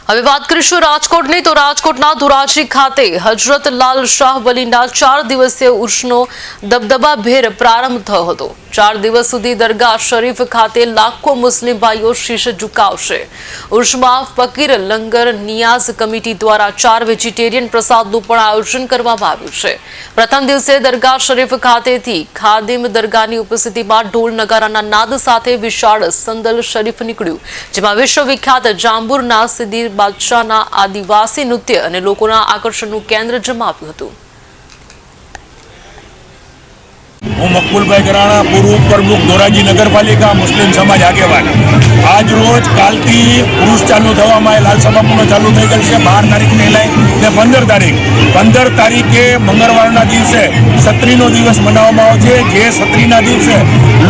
હવે વાત કરીશું રાજકોટની તો રાજકોટના ધોરાજી ખાતે હજરત લાલ શાહ વલીના 4 દિવસીય ઉર્સનો દબદબાભેર પ્રારંભ થયો હતો। 4 દિવસ સુધી દરગાહ શરીફ ખાતે લાખો મુસ્લિમ ભાઈઓ શીશ ઝુકાવશે। ઉર્સમાં ફકીર લંગર નિયાઝ કમિટી દ્વારા 4 વેજીટેરિયન પ્રસાદનું પણ આયોજન કરવામાં આવ્યું છે। પ્રથમ દિવસે દરગાહ શરીફ ખાતેથી ખાદિમ દરગાહની ઉપસ્થિતિમાં ઢોલ નગારાના નાદ સાથે વિશાળ સંદલ શરીફ નીકળ્યું, જેમાં વિશ્વવિખ્યાત જાંબુરના સિદ્દી બાદશાહના આદિવાસી નૃત્ય અને લોકોના આકર્ષણનું કેન્દ્ર જમાવ્યું હતું। હું મકબૂલભાઈ ગરાણા, પૂર્વ પ્રમુખ ધોરાજી નગરપાલિકા મુસ્લિમ સમાજ આગેવાન। આજ રોજ કાલથી ઉર્સ ચાલુ થવામાં લાલ સભાપુનો ચાલુ થઈ ગયેલ છે। 12 તારીખથી લઈને 15 તારીખે મંગળવારના દિવસે સત્રીનો દિવસ મનાવવામાં આવે છે। જે સત્રીના દિવસે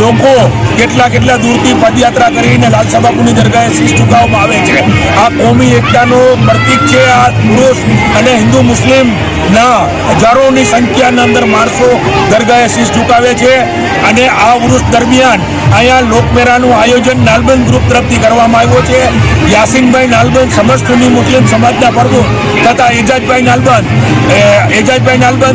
લોકો કેટલા દૂરથી પદયાત્રા કરીને લાલ સભાપુની દરગાહે શીશ ઝુકાવવામાં આવે છે। આ કોમી એકતાનો પ્રતીક છે। આ પુરુષ અને હિન્દુ મુસ્લિમના હજારોની સંખ્યાના અંદર માણસો દરગાહે શીશ ઝુકાવે છે અને આ ઉર્સ દરમિયાન અહીંયા લોકમેળાનું આયોજન નાલબંધ ગ્રુપ તરફથી કરવામાં આવ્યો છે। યાસીનભાઈ નાલબંધ સમસ્ત સુન્ની મુસ્લિમ સમાજના પ્રમુખ તથા એજાજભાઈ નાલબંધ,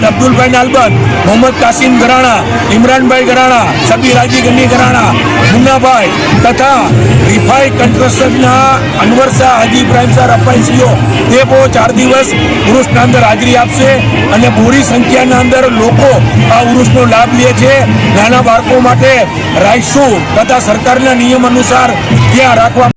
અબ્દુલભાઈ નાલબંધ, મોહમ્મદ કાસિમ ગરાણા, ઇમરાનભાઈ ગરાણા, સબીર હાજી ગની ગરાણા, મુન્નાભાઈ તથા રિફાઈ કન્સ્ટ્રક્શનના અનવર શાહ, હાજી ઇબ્રાહિમ શાહ રફાઈસીઓ તે 4 દિવસ ઉર્સના અંદર હાજરી આપશે અને મોટી સંખ્યાના અંદર લોકો આ ઉર્સનો લાભ લે છે। નાના બાળકો માટે રાઈસુ તથા સરકારના નિયમ અનુસાર ત્યાં રાખવા